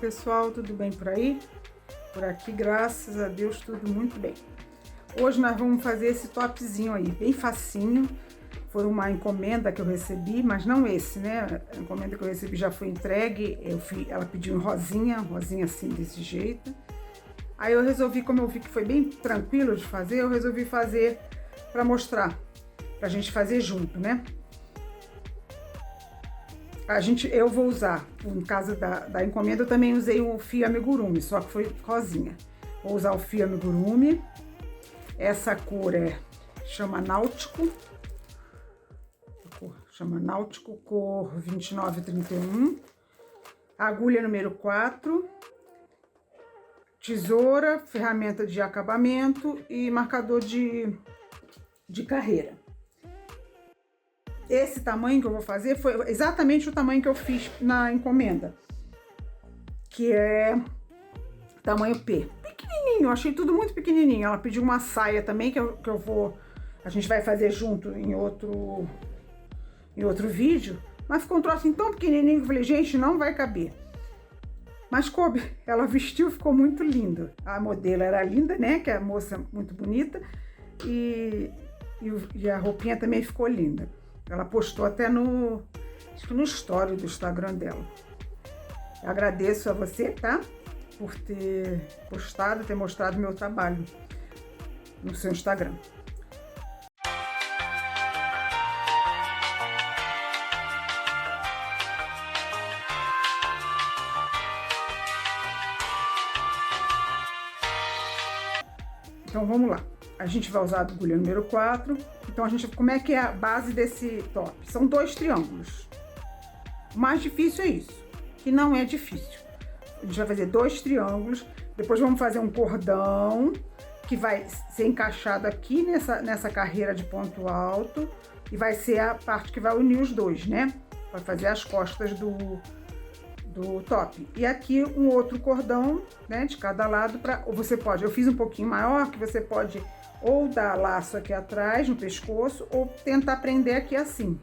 pessoal, tudo bem por aí? Por aqui, graças a Deus, tudo muito bem. Hoje nós vamos fazer esse topzinho aí, bem facinho. Foi uma encomenda que eu recebi, mas não esse, né? A encomenda que eu recebi já foi entregue. Ela pediu em rosinha assim, desse jeito. Aí eu resolvi, como eu vi que foi bem tranquilo de fazer, eu resolvi fazer para mostrar, pra gente fazer junto, né? Eu vou usar, no caso da encomenda, eu também usei o fio amigurumi, só que foi rosinha. Vou usar o fio amigurumi. Essa cor chama Náutico. Chama Náutico, cor 2931. Agulha número 4. Tesoura, ferramenta de acabamento e marcador de carreira. Esse tamanho que eu vou fazer foi exatamente o tamanho que eu fiz na encomenda, que é tamanho P. Pequenininho, eu achei tudo muito pequenininho. Ela pediu uma saia também a gente vai fazer junto em outro vídeo, mas ficou um troço assim tão pequenininho que eu falei, gente, não vai caber. Mas coube, ela vestiu, ficou muito lindo. A modelo era linda, né, que é a moça muito bonita, e a roupinha também ficou linda. Ela postou até acho que no story do Instagram dela. Eu agradeço a você, tá? Por ter postado, ter mostrado meu trabalho no seu Instagram. Então vamos lá. A gente vai usar a agulha número 4. Então, como é que é a base desse top? São 2 triângulos. O mais difícil é isso, que não é difícil. A gente vai fazer 2 triângulos, depois vamos fazer um cordão, que vai ser encaixado aqui nessa carreira de ponto alto, e vai ser a parte que vai unir os dois, né? Vai fazer as costas do top. E aqui um outro cordão, né, de cada lado, eu fiz um pouquinho maior, que você pode ou dar laço aqui atrás, no pescoço, ou tentar prender aqui assim,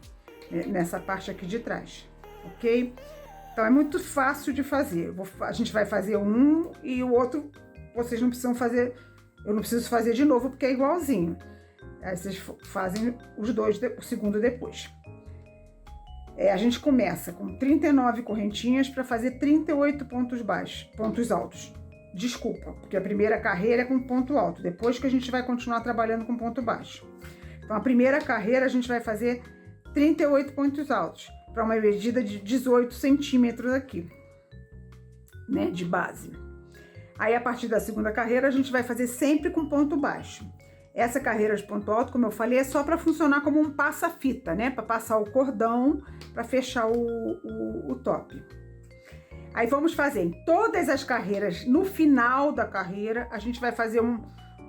nessa parte aqui de trás, ok? Então, é muito fácil de fazer. A gente vai fazer um e o outro, vocês não precisam fazer, eu não preciso fazer de novo, porque é igualzinho. Aí vocês fazem os dois, o segundo depois. A gente começa com 39 correntinhas para fazer 38 pontos altos. Desculpa, porque a primeira carreira é com ponto alto, depois que a gente vai continuar trabalhando com ponto baixo. Então, a primeira carreira a gente vai fazer 38 pontos altos, para uma medida de 18 centímetros aqui, né, de base. Aí, a partir da segunda carreira, a gente vai fazer sempre com ponto baixo. Essa carreira de ponto alto, como eu falei, é só para funcionar como um passa-fita, né, para passar o cordão, para fechar o top. Aí vamos fazer em todas as carreiras, no final da carreira, a gente vai fazer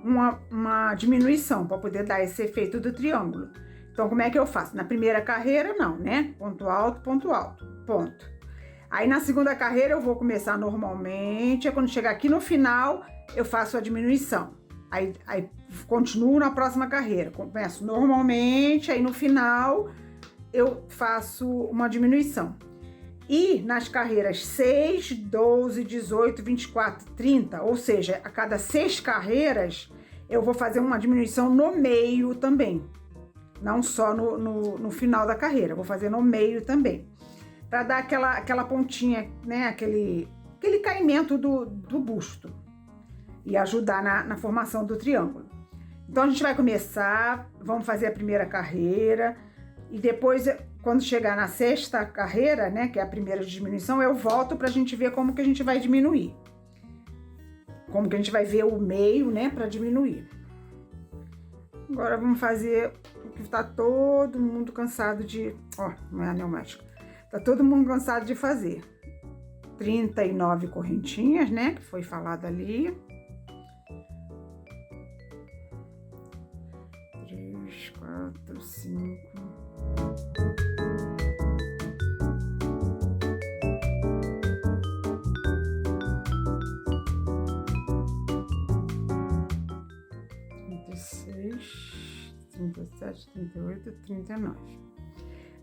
uma diminuição para poder dar esse efeito do triângulo. Então, como é que eu faço? Na primeira carreira, não, né? Ponto alto, ponto. Aí na segunda carreira eu vou começar normalmente, aí quando chegar aqui no final, eu faço a diminuição. Aí continuo na próxima carreira, começo normalmente, aí no final eu faço uma diminuição. E nas carreiras 6, 12, 18, 24, 30, ou seja, a cada 6 carreiras, eu vou fazer uma diminuição no meio também. Não só no final da carreira, vou fazer no meio também. Para dar aquela pontinha, né, aquele caimento do busto. E ajudar na formação do triângulo. Então, a gente vai começar, vamos fazer a primeira carreira, e depois, quando chegar na 6ª carreira, né, que é a primeira de diminuição, eu volto pra gente ver como que a gente vai diminuir. Como que a gente vai ver o meio, né, pra diminuir. Agora vamos fazer o que tá todo mundo cansado de... Ó, não é anel mágico. Tá todo mundo cansado de fazer. 39 correntinhas, né, que foi falado ali. 3, 4, 5... 36, 37, 38, 39.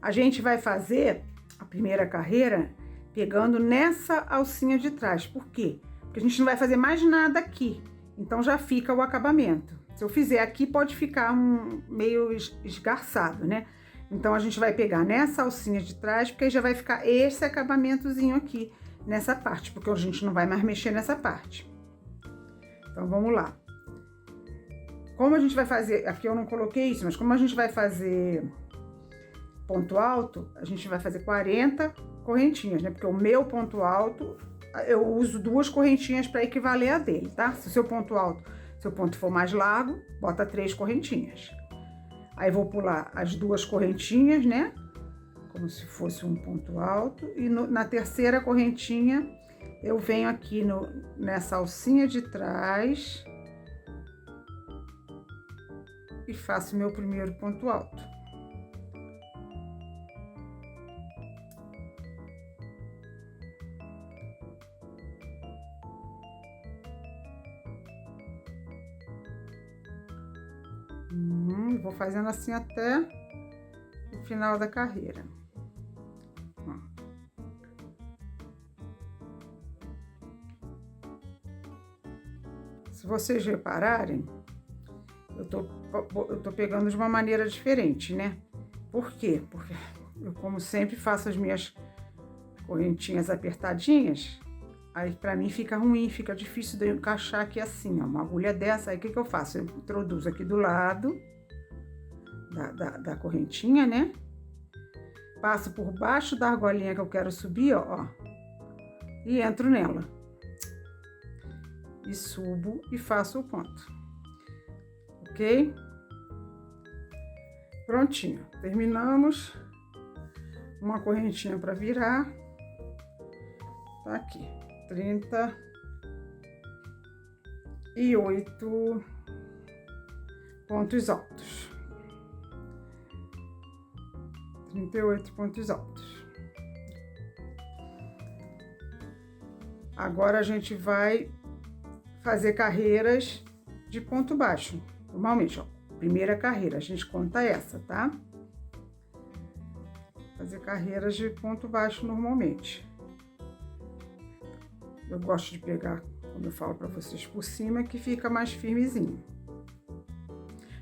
A gente vai fazer a primeira carreira pegando nessa alcinha de trás. Por quê? Porque a gente não vai fazer mais nada aqui, então já fica o acabamento. Se eu fizer aqui, pode ficar meio esgarçado, né? Então, a gente vai pegar nessa alcinha de trás, porque aí já vai ficar esse acabamentozinho aqui, nessa parte, porque a gente não vai mais mexer nessa parte. Então, vamos lá. Como a gente vai fazer... Aqui eu não coloquei isso, mas como a gente vai fazer ponto alto, a gente vai fazer 40 correntinhas, né? Porque o meu ponto alto, eu uso 2 correntinhas para equivaler a dele, tá? Se o seu ponto alto, seu ponto for mais largo, bota 3 correntinhas. Aí, vou pular as 2 correntinhas, né? Como se fosse um ponto alto. E na terceira correntinha, eu venho aqui nessa alcinha de trás e faço meu primeiro ponto alto. Vou fazendo assim até o final da carreira. Se vocês repararem, eu tô pegando de uma maneira diferente, né? Por quê? Porque eu, como sempre, faço as minhas correntinhas apertadinhas, aí pra mim fica ruim, fica difícil de eu encaixar aqui assim, ó, uma agulha dessa. Aí o que que eu faço? Eu introduzo aqui do lado da correntinha, né? Passo por baixo da argolinha que eu quero subir, ó, e entro nela. E subo e faço o ponto. Ok? Prontinho. Terminamos. Uma correntinha para virar. Tá aqui. 38 pontos altos. 38 pontos altos. Agora a gente vai fazer carreiras de ponto baixo. Normalmente, ó, primeira carreira, a gente conta essa, tá? Fazer carreiras de ponto baixo normalmente. Eu gosto de pegar, como eu falo pra vocês, por cima, que fica mais firmezinho.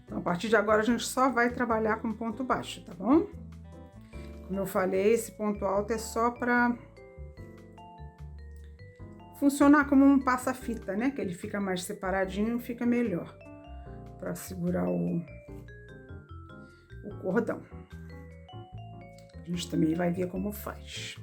Então, a partir de agora, a gente só vai trabalhar com ponto baixo, tá bom? Como eu falei, esse ponto alto é só pra funcionar como um passa-fita, né? Que ele fica mais separadinho, fica melhor para segurar o cordão. A gente também vai ver como faz.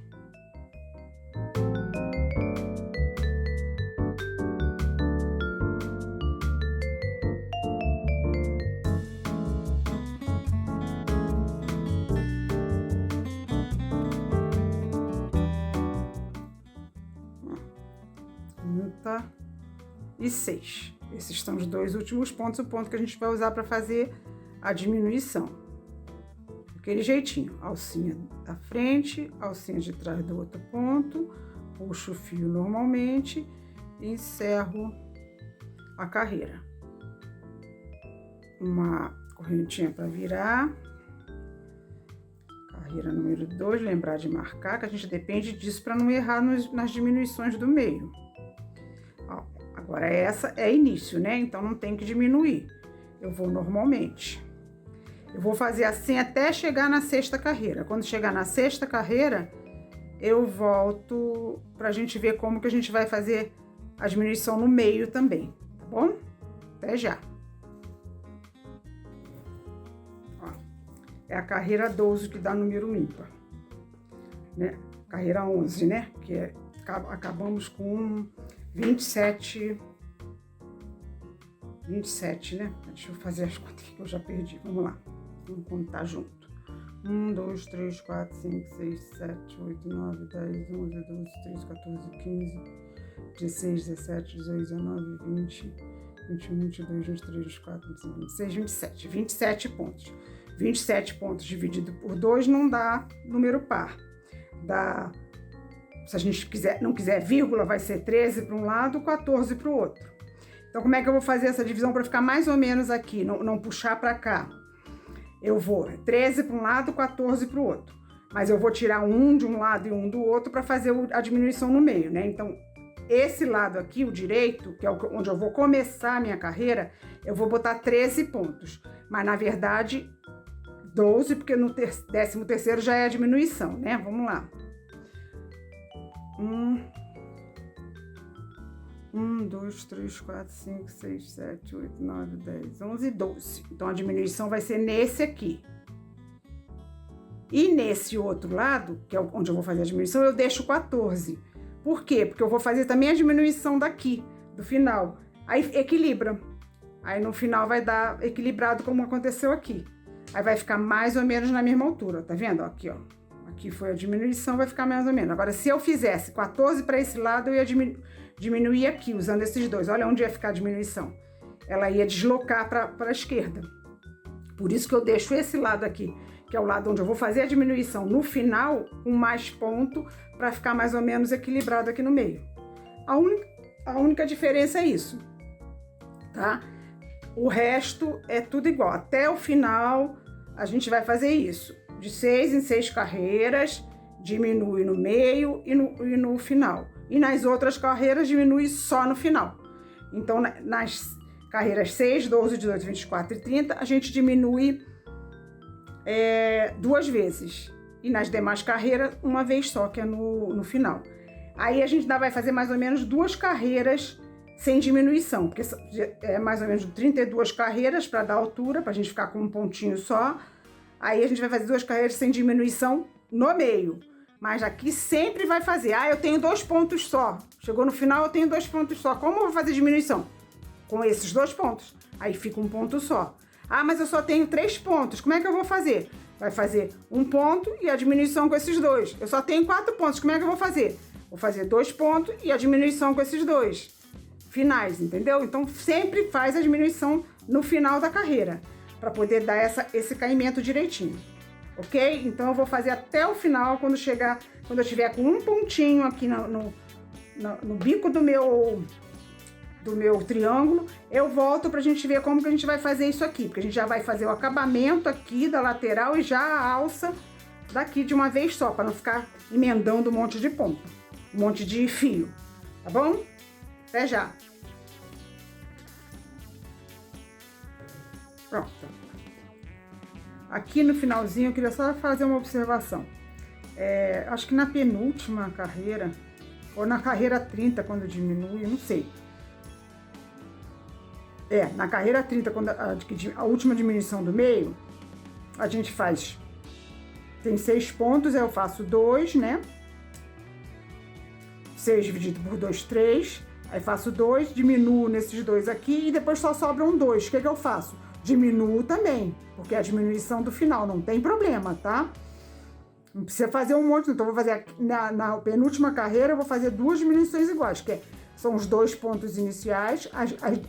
E 6. Esses são os 2 últimos pontos, o ponto que a gente vai usar para fazer a diminuição. Daquele jeitinho, alcinha da frente, alcinha de trás do outro ponto, puxo o fio normalmente e encerro a carreira. Uma correntinha para virar. Carreira número 2, lembrar de marcar, que a gente depende disso para não errar nas diminuições do meio. Agora, essa é início, né? Então, não tem que diminuir. Eu vou normalmente. Eu vou fazer assim até chegar na 6ª carreira. Quando chegar na 6ª carreira, eu volto pra gente ver como que a gente vai fazer a diminuição no meio também, tá bom? Até já. Ó, é a carreira 12 que dá número ímpar, né? Carreira 11, né? Que acabamos com 27, né? Deixa eu fazer as contas que eu já perdi. Vamos lá. Vamos contar junto. 1, 2, 3, 4, 5, 6, 7, 8, 9, 10, 11, 12, 13, 14, 15, 16, 17, 18, 19, 20, 21, 22, 23, 24, 25, 26, 27. 27 pontos. 27 pontos dividido por 2 não dá número par. Dá... Se a gente não quiser vírgula, vai ser 13 para um lado, 14 para o outro. Então, como é que eu vou fazer essa divisão para ficar mais ou menos aqui, não puxar para cá? Eu vou 13 para um lado, 14 para o outro. mas eu vou tirar um de um lado e um do outro para fazer a diminuição no meio, né? Então, esse lado aqui, o direito, que é onde eu vou começar a minha carreira, eu vou botar 13 pontos. Mas, na verdade, 12, porque no 13º já é a diminuição, né? Vamos lá. 1, 2, 3, 4, 5, 6, 7, 8, 9, 10, 11, 12. Então, a diminuição vai ser nesse aqui. E nesse outro lado, que é onde eu vou fazer a diminuição, eu deixo 14. Por quê? Porque eu vou fazer também a diminuição daqui, do final. Aí equilibra. Aí no final vai dar equilibrado como aconteceu aqui. Aí vai ficar mais ou menos na mesma altura, tá vendo? Aqui, ó. Aqui foi a diminuição, vai ficar mais ou menos. Agora, se eu fizesse 14 para esse lado, eu ia diminuir aqui, usando esses dois. Olha onde ia ficar a diminuição. Ela ia deslocar para a esquerda. Por isso que eu deixo esse lado aqui, que é o lado onde eu vou fazer a diminuição no final, com mais ponto, para ficar mais ou menos equilibrado aqui no meio. A única diferença é isso, tá? O resto é tudo igual. Até o final, a gente vai fazer isso. De 6 em 6 carreiras, diminui no meio e no final. E nas outras carreiras, diminui só no final. Então, nas carreiras 6, 12, 18, 24 e 30, a gente diminui 2 vezes. E nas demais carreiras, uma vez só, que é no final. Aí a gente ainda vai fazer mais ou menos 2 carreiras sem diminuição, porque é mais ou menos 32 carreiras para dar altura, para a gente ficar com um pontinho só. Aí a gente vai fazer 2 carreiras sem diminuição no meio. Mas aqui sempre vai fazer. Eu tenho 2 pontos só. Chegou no final, eu tenho 2 pontos só. Como eu vou fazer diminuição? Com esses 2 pontos. Aí fica um ponto só. Mas eu só tenho 3 pontos. Como é que eu vou fazer? Vai fazer um ponto e a diminuição com esses 2. Eu só tenho 4 pontos. Como é que eu vou fazer? Vou fazer 2 pontos e a diminuição com esses 2 finais, entendeu? Então, sempre faz a diminuição no final da carreira, para poder dar esse caimento direitinho, ok? Então, eu vou fazer até o final, quando eu tiver com um pontinho aqui no bico do meu triângulo, eu volto pra gente ver como que a gente vai fazer isso aqui, porque a gente já vai fazer o acabamento aqui da lateral e já a alça daqui de uma vez só, para não ficar emendando um monte de ponto, um monte de fio, tá bom? Até já! Pronto. Aqui no finalzinho eu queria só fazer uma observação. Acho que na penúltima carreira, ou na carreira 30, quando diminui, não sei. Na carreira 30, quando a última diminuição do meio, a gente faz... Tem 6 pontos, eu faço 2, né? 6 dividido por 2, 3. Aí faço 2, diminuo nesses 2 aqui e depois só sobram 2. O que eu faço? Diminuo também, porque é a diminuição do final, não tem problema, tá? Não precisa fazer um monte, então eu vou fazer aqui, na penúltima carreira, eu vou fazer 2 diminuições iguais, que são os 2 pontos iniciais,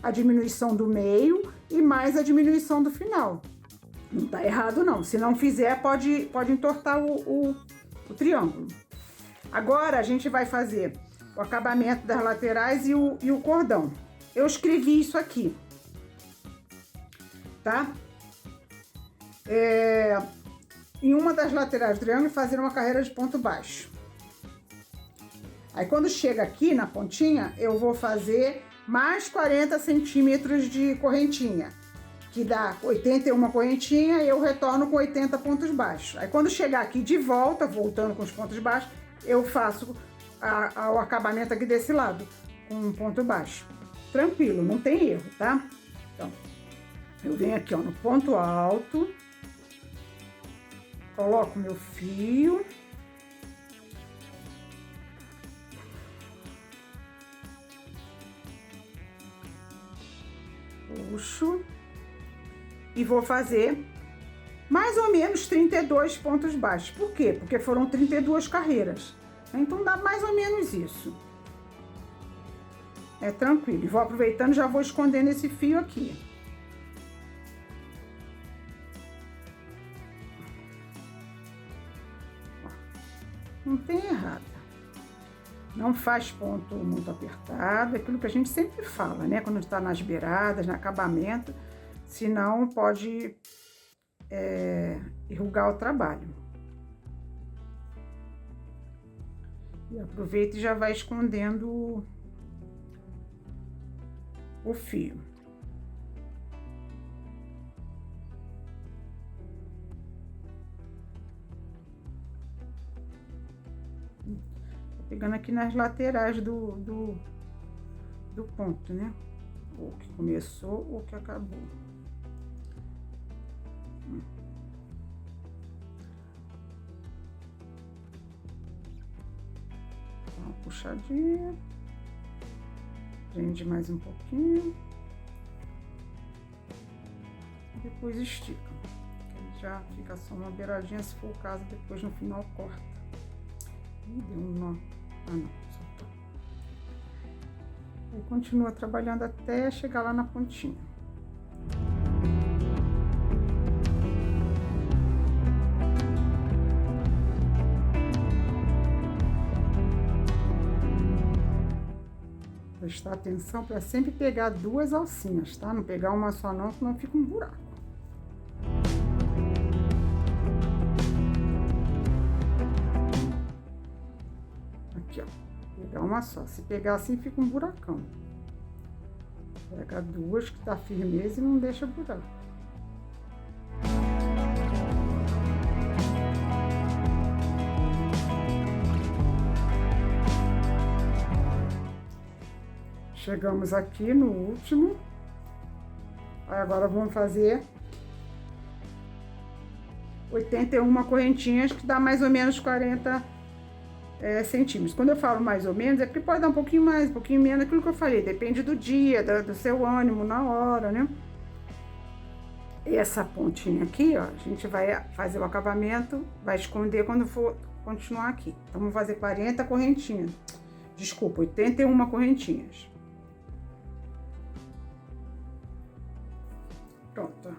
a diminuição do meio e mais a diminuição do final. Não tá errado não, se não fizer pode entortar o triângulo. Agora a gente vai fazer o acabamento das laterais e o cordão. Eu escrevi isso aqui, tá? Em uma das laterais do triângulo, fazer uma carreira de ponto baixo. Aí, quando chega aqui na pontinha, eu vou fazer mais 40 centímetros de correntinha, que dá 81 correntinha, e eu retorno com 80 pontos baixos. Aí, quando chegar aqui de volta, voltando com os pontos baixos, eu faço o acabamento aqui desse lado, com um ponto baixo. Tranquilo, não tem erro, tá? Então, eu venho aqui, ó, no ponto alto, coloco meu fio, puxo e vou fazer mais ou menos 32 pontos baixos. Por quê? Porque foram 32 carreiras. Então, dá mais ou menos isso. É tranquilo. E vou aproveitando, já vou escondendo esse fio aqui. Não tem errado. Não faz ponto muito apertado, é aquilo que a gente sempre fala, né? Quando está nas beiradas, no acabamento, senão pode enrugar o trabalho. E aproveita e já vai escondendo o fio. Tô pegando aqui nas laterais do ponto, né? O que começou, o que acabou. Dá uma puxadinha. Prende mais um pouquinho. E depois estica. Aí já fica só uma beiradinha, se for o caso, depois no final corta. Ih, deu um nó. Ah, não, soltou. Aí continua trabalhando até chegar lá na pontinha. Prestar atenção para sempre pegar duas alcinhas, tá? Não pegar uma só não, senão fica um buraco. Aqui, ó. Pegar uma só. Se pegar assim, fica um buracão. Pega duas que tá firmeza e não deixa buraco. Chegamos aqui no último. Aí agora vamos fazer 81 correntinhas, que dá mais ou menos 40 centímetros. Quando eu falo mais ou menos, é porque pode dar um pouquinho mais, um pouquinho menos, aquilo que eu falei. Depende do dia, do seu ânimo na hora, né? Essa pontinha aqui, ó, a gente vai fazer o acabamento, vai esconder quando for continuar aqui. Então, vamos fazer 40 correntinhas. Desculpa, 81 correntinhas. Pronto, ó.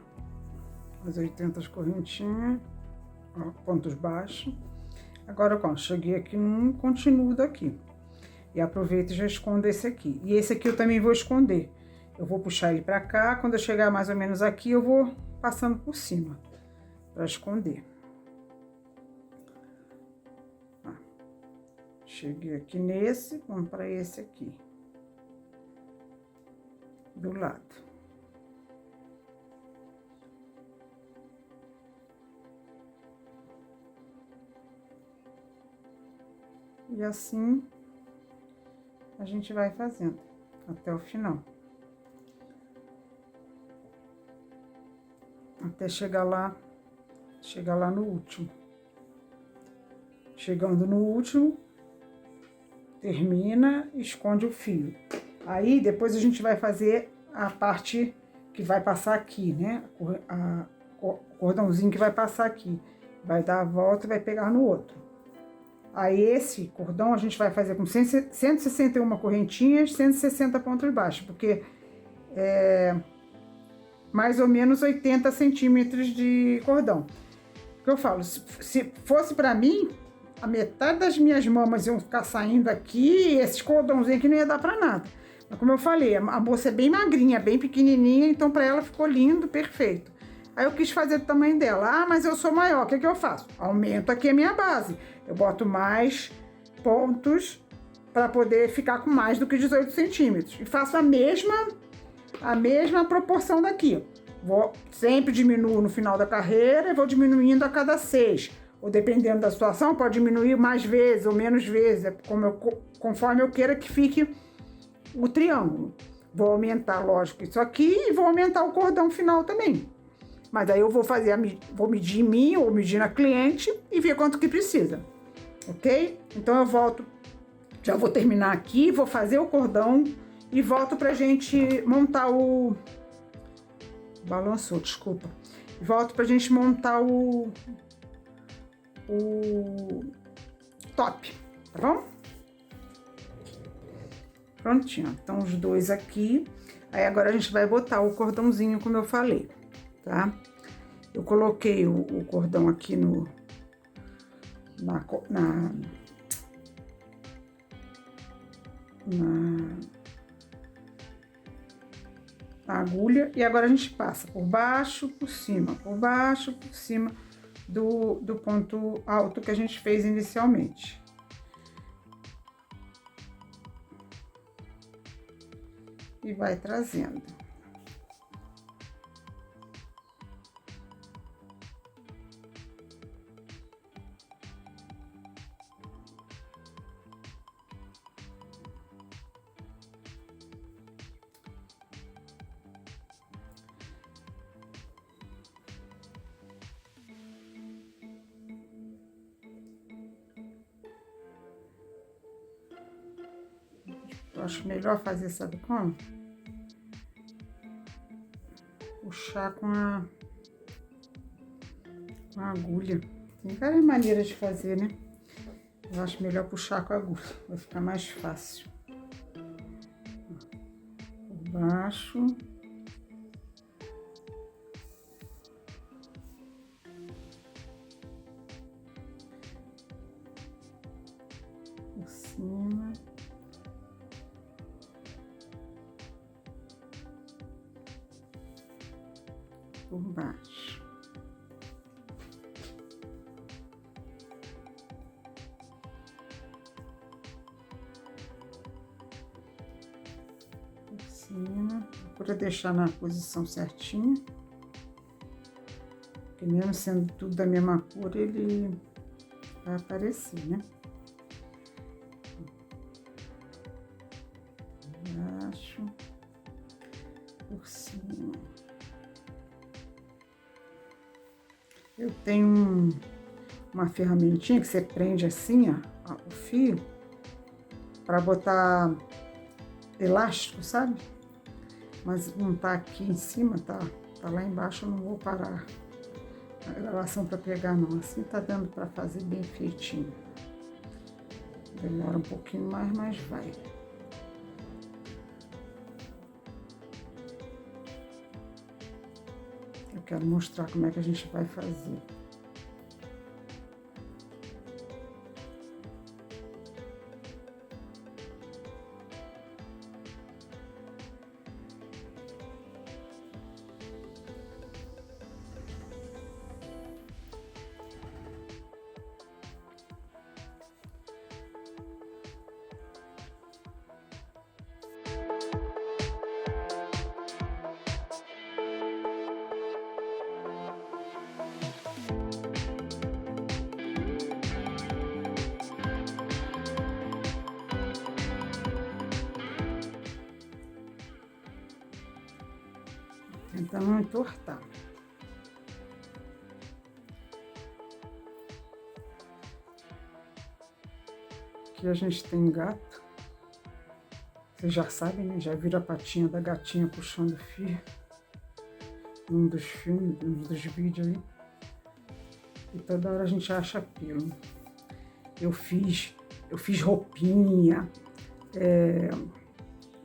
As 80 correntinhas, ó, pontos baixos. Agora, ó, cheguei aqui num, continuo daqui. E aproveito e já escondo esse aqui. E esse aqui eu também vou esconder. Eu vou puxar ele pra cá, quando eu chegar mais ou menos aqui, eu vou passando por cima, pra esconder. Ó. Cheguei aqui nesse, vamos pra esse aqui. Do lado. E assim a gente vai fazendo até o final. Até chegar lá no último. Chegando no último, termina, esconde o fio. Aí depois a gente vai fazer a parte que vai passar aqui, né? O cordãozinho que vai passar aqui. Vai dar a volta e vai pegar no outro. Aí esse cordão a gente vai fazer com 161 correntinhas, 160 pontos baixos, porque é mais ou menos 80 centímetros de cordão. O que eu falo, se fosse pra mim, a metade das minhas mamas iam ficar saindo aqui, e esse cordãozinho aqui não ia dar pra nada. Mas como eu falei, a moça é bem magrinha, bem pequenininha, então pra ela ficou lindo, perfeito. Aí eu quis fazer do tamanho dela. Ah, mas eu sou maior, o que eu faço? Aumento aqui a minha base. Eu boto mais pontos para poder ficar com mais do que 18 centímetros. E faço a mesma proporção daqui. Sempre diminuo no final da carreira e vou diminuindo a cada 6. Ou dependendo da situação, pode diminuir mais vezes ou menos vezes. É conforme eu queira que fique o triângulo. Vou aumentar, lógico, isso aqui e vou aumentar o cordão final também. Mas aí eu vou medir em mim ou medir na cliente e ver quanto que precisa, ok? Então eu volto, já vou terminar aqui, vou fazer o cordão e volto pra gente montar o... Balançou, desculpa. Volto pra gente montar o top, tá bom? Prontinho, então os dois aqui. Aí agora a gente vai botar o cordãozinho, como eu falei. Tá? Eu coloquei o cordão aqui na agulha e agora a gente passa por baixo, por cima, por baixo, por cima do ponto alto que a gente fez inicialmente. e vai trazendo. Eu acho melhor fazer, sabe como? Puxar com a agulha. Tem várias maneiras de fazer, né? Eu acho melhor puxar com a agulha, vai ficar mais fácil. Por baixo. Por cima. Por baixo. Por cima. Procura deixar na posição certinha. Porque mesmo sendo tudo da mesma cor, ele vai aparecer, né? Baixo. Por cima. Eu tenho uma ferramentinha que você prende assim, ó, o fio, para botar elástico, sabe? Mas não tá aqui em cima, tá lá embaixo, eu não vou parar a gravação para pegar não. Assim tá dando para fazer bem feitinho. Demora um pouquinho mais, mas vai. Eu quero mostrar como é que a gente vai fazer. Tentando não entortar. Aqui a gente tem gato. Vocês já sabem, né? Já viram a patinha da gatinha puxando fio. Num dos filmes, num dos vídeos aí. E toda hora a gente acha pelo. Eu fiz roupinha,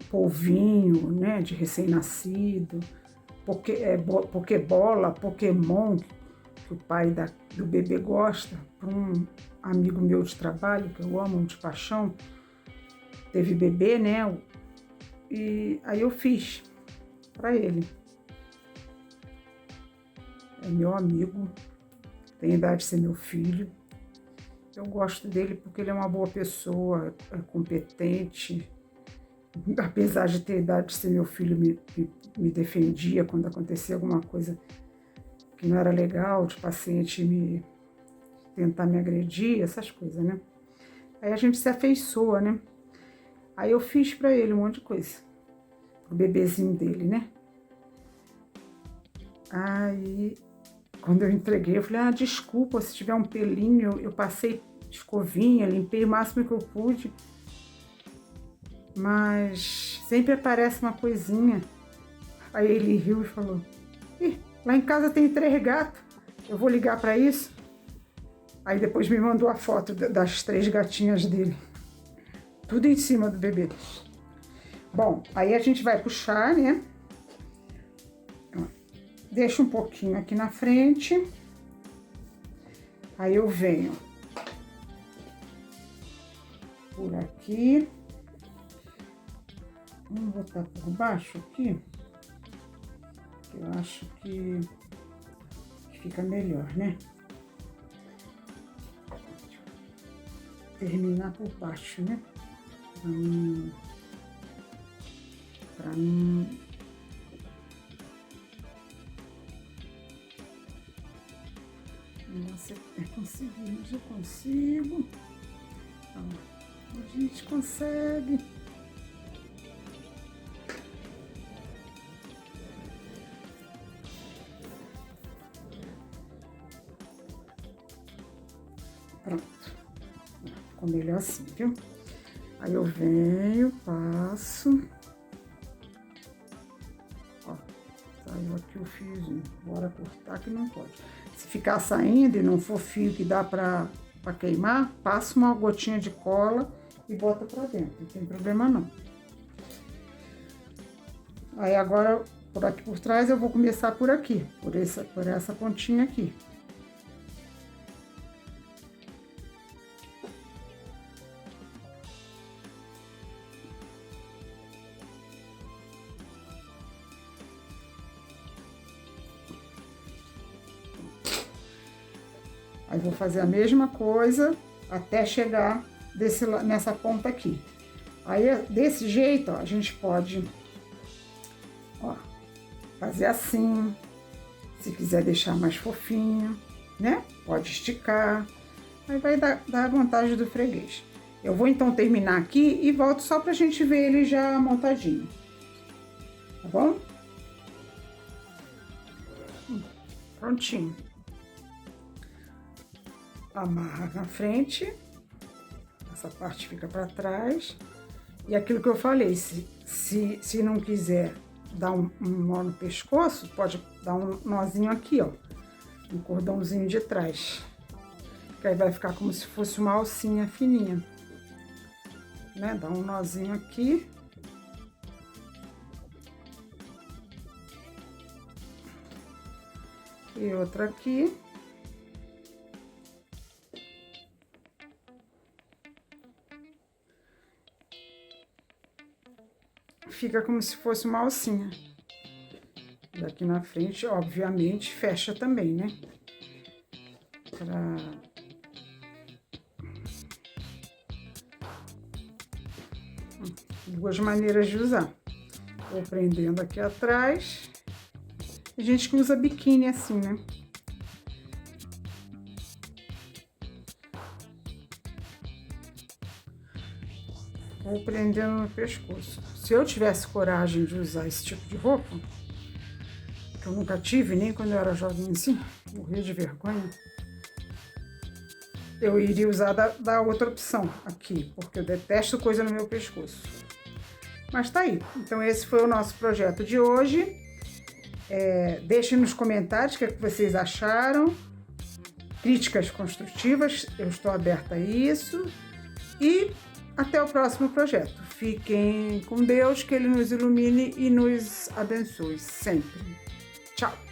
polvinho, né? De recém-nascido. Pokébola, Pokémon, que o pai do bebê gosta, para um amigo meu de trabalho, que eu amo de paixão, teve bebê, né? E aí eu fiz para ele. É meu amigo, tem idade de ser meu filho. Eu gosto dele porque ele é uma boa pessoa, é competente. Apesar de ter idade de ser meu filho, me defendia quando acontecia alguma coisa que não era legal, de paciente tentar me agredir, essas coisas, né? Aí a gente se afeiçoa, né? Aí eu fiz pra ele um monte de coisa, pro bebezinho dele, né? Aí, quando eu entreguei, eu falei, desculpa, se tiver um pelinho, eu passei escovinha, limpei o máximo que eu pude, mas sempre aparece uma coisinha. Aí ele riu e falou, lá em casa tem 3 gatos, eu vou ligar para isso? Aí depois me mandou a foto das 3 gatinhas dele, tudo em cima do bebê. Bom, aí a gente vai puxar, né? Deixa um pouquinho aqui na frente, aí eu venho por aqui, vamos botar por baixo aqui, que eu acho que fica melhor, né? Terminar por baixo, né? Pra Pra Você conseguir, mas eu consigo. A gente consegue. Pronto. Ficou melhor assim, viu? Aí eu venho, passo. Ó, saiu aqui o fiozinho. Bora cortar que não pode. Se ficar saindo e não for fio que dá pra queimar, passa uma gotinha de cola e bota pra dentro. Não tem problema não. Aí agora, por aqui por trás, eu vou começar por aqui. Por essa pontinha aqui. Aí vou fazer a mesma coisa até chegar nessa ponta aqui. Aí desse jeito, ó, a gente pode, ó, fazer assim. Se quiser deixar mais fofinho, né? Pode esticar. Aí vai dar a vantagem do freguês. Eu vou então terminar aqui e volto só pra gente ver ele já montadinho. Tá bom? Prontinho. Amarra na frente, essa parte fica para trás, e aquilo que eu falei, se não quiser dar um nó no pescoço, pode dar um nozinho aqui, ó, um cordãozinho de trás, que aí vai ficar como se fosse uma alcinha fininha, né? Dá um nozinho aqui. E outra aqui. Fica como se fosse uma alcinha. E aqui na frente, obviamente, fecha também, né? Duas maneiras de usar. Vou prendendo aqui atrás. Tem gente que usa biquíni assim, né? Vou prendendo no pescoço. Se eu tivesse coragem de usar esse tipo de roupa, que eu nunca tive, nem quando eu era jovem assim, morria de vergonha, eu iria usar da outra opção aqui, porque eu detesto coisa no meu pescoço. Mas tá aí. Então esse foi o nosso projeto de hoje. Deixem nos comentários o que vocês acharam. Críticas construtivas, eu estou aberta a isso. E até o próximo projeto. Fiquem com Deus, que Ele nos ilumine e nos abençoe sempre. Tchau!